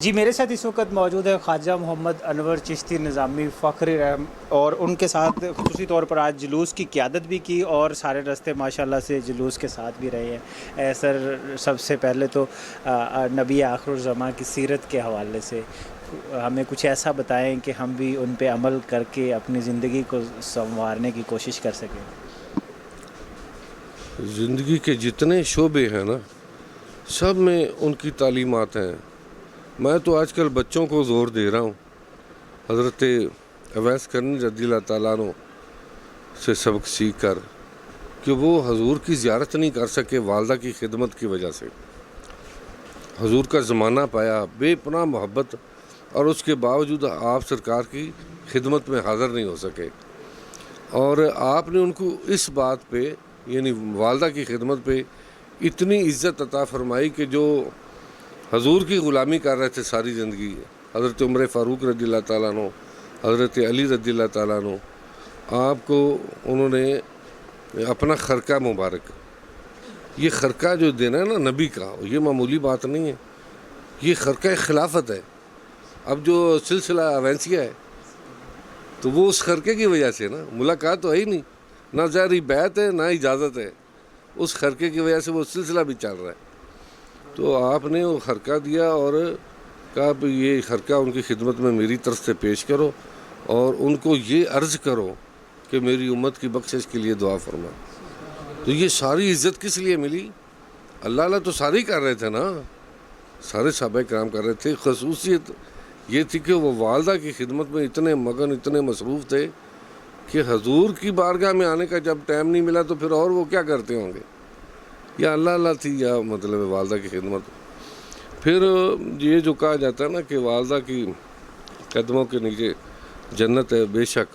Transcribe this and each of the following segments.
جی میرے ساتھ اس وقت موجود ہے خواجہ محمد انور چشتی نظامی فخر رحم، اور ان کے ساتھ خصوصی طور پر آج جلوس کی قیادت بھی کی اور سارے راستے ماشاءاللہ سے جلوس کے ساتھ بھی رہے ہیں۔ سر سب سے پہلے تو نبی آخر الزماں کی سیرت کے حوالے سے ہمیں کچھ ایسا بتائیں کہ ہم بھی ان پہ عمل کر کے اپنی زندگی کو سنوارنے کی کوشش کر سکیں۔ زندگی کے جتنے شعبے ہیں نا، سب میں ان کی تعلیمات ہیں۔ میں تو آج کل بچوں کو زور دے رہا ہوں، حضرت اویس کرنی رضی اللہ تعالیٰ عنہ سے سبق سیکھ کر، کہ وہ حضور کی زیارت نہیں کر سکے والدہ کی خدمت کی وجہ سے۔ حضور کا زمانہ پایا، بے پناہ محبت، اور اس کے باوجود آپ سرکار کی خدمت میں حاضر نہیں ہو سکے، اور آپ نے ان کو اس بات پہ، یعنی والدہ کی خدمت پہ اتنی عزت عطا فرمائی کہ جو حضور کی غلامی کر رہے تھے ساری زندگی، حضرت عمر فاروق رضی اللہ تعالیٰ عنہ، حضرت علی رضی اللہ تعالیٰ عنہ، آپ کو انہوں نے اپنا خرقہ مبارک، یہ خرقہ جو دینا ہے نا نبی کا، یہ معمولی بات نہیں ہے، یہ خرقہ خلافت ہے۔ اب جو سلسلہ اوینسیہ ہے تو وہ اس خرقے کی وجہ سے نا، ملاقات تو ہے ہی نہیں، نہ ظاہری بیعت ہے نہ اجازت ہے، اس خرقے کی وجہ سے وہ سلسلہ بھی چل رہا ہے۔ تو آپ نے وہ خرقہ دیا اور کہا کہ یہ خرقہ ان کی خدمت میں میری طرف سے پیش کرو، اور ان کو یہ عرض کرو کہ میری امت کی بخشش کے لیے دعا فرما۔ تو یہ ساری عزت کس لیے ملی؟ اللہ تو سارے ہی کر رہے تھے نا، سارے صحابہ کرام کر رہے تھے۔ خصوصیت یہ تھی کہ وہ والدہ کی خدمت میں اتنے مگن، اتنے مصروف تھے کہ حضور کی بارگاہ میں آنے کا جب ٹائم نہیں ملا تو پھر اور وہ کیا کرتے ہوں گے؟ یا اللہ تھی، یا مطلب والدہ کی خدمت۔ پھر یہ جو کہا جاتا ہے نا کہ والدہ کی قدموں کے نیچے جنت ہے، بے شک،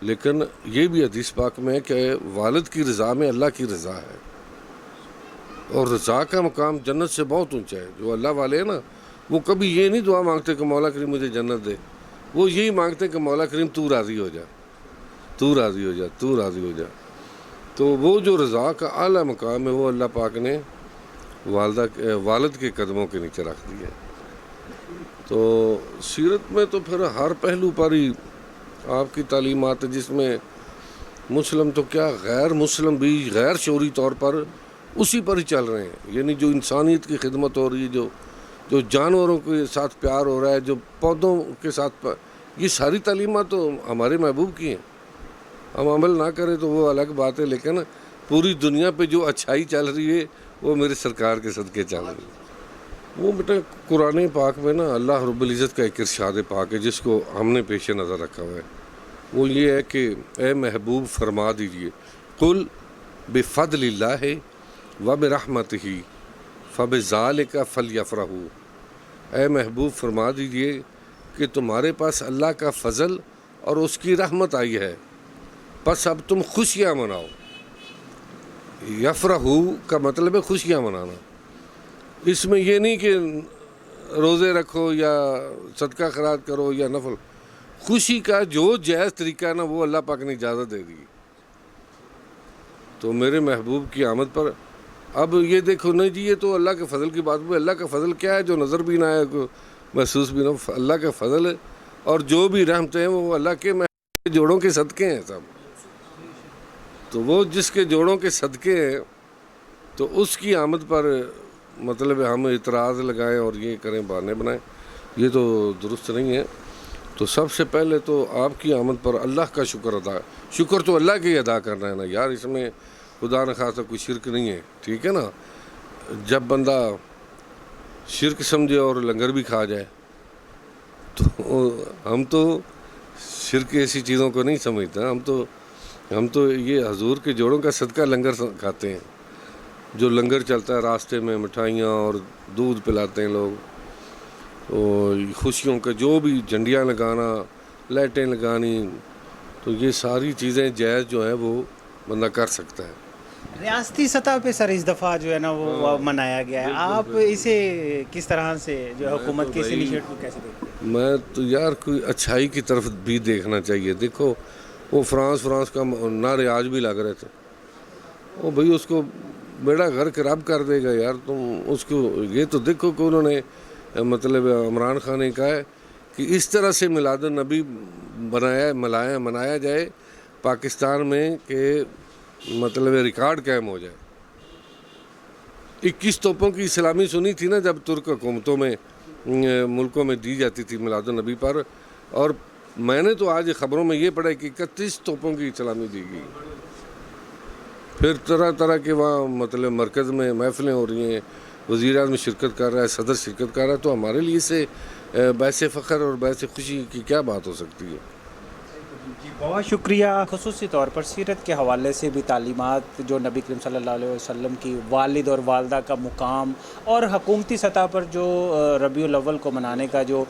لیکن یہ بھی حدیث پاک میں ہے کہ والد کی رضا میں اللہ کی رضا ہے، اور رضا کا مقام جنت سے بہت اونچا ہے۔ جو اللہ والے ہیں نا، وہ کبھی یہ نہیں دعا مانگتے کہ مولا کریم مجھے جنت دے، وہ یہی مانگتے کہ مولا کریم تو راضی ہو جا، تو راضی ہو جا، تو راضی ہو جا۔ تو وہ جو رضا کا اعلیٰ مقام ہے وہ اللہ پاک نے والد کے قدموں کے نیچے رکھ دیا ہے۔ تو سیرت میں تو پھر ہر پہلو پر ہی آپ کی تعلیمات، جس میں مسلم تو کیا غیر مسلم بھی غیر شعوری طور پر اسی پر ہی چل رہے ہیں، یعنی جو انسانیت کی خدمت ہو رہی ہے، جو جانوروں کے ساتھ پیار ہو رہا ہے، جو پودوں کے ساتھ یہ ساری تعلیمات تو ہمارے محبوب کی ہیں۔ ہم عمل نہ کریں تو وہ الگ بات ہے، لیکن پوری دنیا پہ جو اچھائی چل رہی ہے وہ میرے سرکار کے صدقے چل رہی ہے۔ وہ بیٹا قرآن پاک میں نا اللہ رب العزت کا ایک ارشاد پاک ہے جس کو ہم نے پیش نظر رکھا ہوا ہے، وہ یہ ہے کہ اے محبوب فرما دیجئے، قل بفضل اللہ وبرحمتہ فبذالک فلیفرحوا، اے محبوب فرما دیجئے کہ تمہارے پاس اللہ کا فضل اور اس کی رحمت آئی ہے، بس اب تم خوشیاں مناؤ۔ یفرحو کا مطلب ہے خوشیاں منانا، اس میں یہ نہیں کہ روزے رکھو یا صدقہ خیرات کرو یا نفل، خوشی کا جو جائز طریقہ ہے نا وہ اللہ پاک نے اجازت دے دی۔ تو میرے محبوب کی آمد پر اب یہ دیکھو نہیں جی، یہ تو اللہ کے فضل کی بات ہوئی۔ اللہ کا فضل کیا ہے؟ جو نظر بھی نہ آئے، محسوس بھی نہ ہو، اللہ کا فضل ہے، اور جو بھی رحمتیں ہیں وہ اللہ کے جوڑوں کے صدقے ہیں سب۔ تو وہ جس کے جوڑوں کے صدقے ہیں تو اس کی آمد پر مطلب ہم اعتراض لگائیں اور یہ کریں، بہانے بنائیں، یہ تو درست نہیں ہے۔ تو سب سے پہلے تو آپ کی آمد پر اللہ کا شکر تو اللہ کے ہی ادا کرنا ہے نا یار، اس میں خدا نخواستہ کوئی شرک نہیں ہے، ٹھیک ہے نا۔ جب بندہ شرک سمجھے اور لنگر بھی کھا جائے تو ہم تو شرک ایسی چیزوں کو نہیں سمجھتے، ہم تو یہ حضور کے جوڑوں کا صدقہ لنگر کھاتے ہیں، جو لنگر چلتا ہے راستے میں، مٹھائیاں اور دودھ پلاتے ہیں لوگ، اور خوشیوں کا جو بھی جھنڈیاں لگانا، لائٹیں لگانی، تو یہ ساری چیزیں جائز جو ہیں وہ بندہ کر سکتا ہے۔ ریاستی سطح پہ سر اس دفعہ جو ہے نا وہ منایا گیا ہے، آپ اسے کس طرح سے جو ہے حکومت کے اس انیشیٹو کیسے دیکھتے ہیں؟ میں تو یار کوئی اچھائی کی طرف بھی دیکھنا چاہیے۔ دیکھو وہ فرانس کا نعرے آج بھی لگ رہے تھے، وہ بھئی اس کو بیڑا گھر خراب کر دے گا یار، تم اس کو یہ تو دیکھو کہ انہوں نے مطلب عمران خان نے کہا ہے کہ اس طرح سے میلاد النبی منایا جائے پاکستان میں کہ مطلب ریکارڈ قائم ہو جائے۔ 21 توپوں کی سلامی سنی تھی نا جب ترک حکومتوں میں ملکوں میں دی جاتی تھی میلاد النبی پر، اور میں نے تو آج خبروں میں یہ پڑھا کہ 31 توپوں کی سلامی دی گئی۔ پھر طرح طرح کے وہاں مطلب مرکز میں محفلیں ہو رہی ہیں، وزیر اعظم شرکت کر رہا ہے، صدر شرکت کر رہا ہے، تو ہمارے لیے اس سے باعث فخر اور باعث خوشی کی کیا بات ہو سکتی ہے۔ جی بہت شکریہ۔ خصوصی طور پر سیرت کے حوالے سے بھی تعلیمات جو نبی کریم صلی اللہ علیہ وسلم کی والد اور والدہ کا مقام، اور حکومتی سطح پر جو ربیع الاول کو منانے کا جو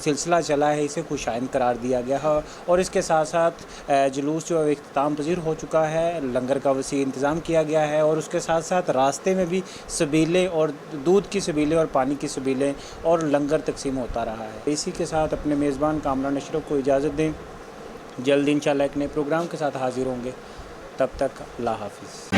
سلسلہ چلا ہے، اسے خوش آئند قرار دیا گیا ہے، اور اس کے ساتھ ساتھ جلوس جو اختتام پذیر ہو چکا ہے، لنگر کا وسیع انتظام کیا گیا ہے، اور اس کے ساتھ ساتھ راستے میں بھی سبیلیں اور دودھ کی سبیلیں اور پانی کی سبیلیں اور لنگر تقسیم ہوتا رہا ہے۔ اسی کے ساتھ اپنے میزبان کامران اشرف کو اجازت دیں، جلد انشاءاللہ ایک نئے پروگرام کے ساتھ حاضر ہوں گے، تب تک اللہ حافظ۔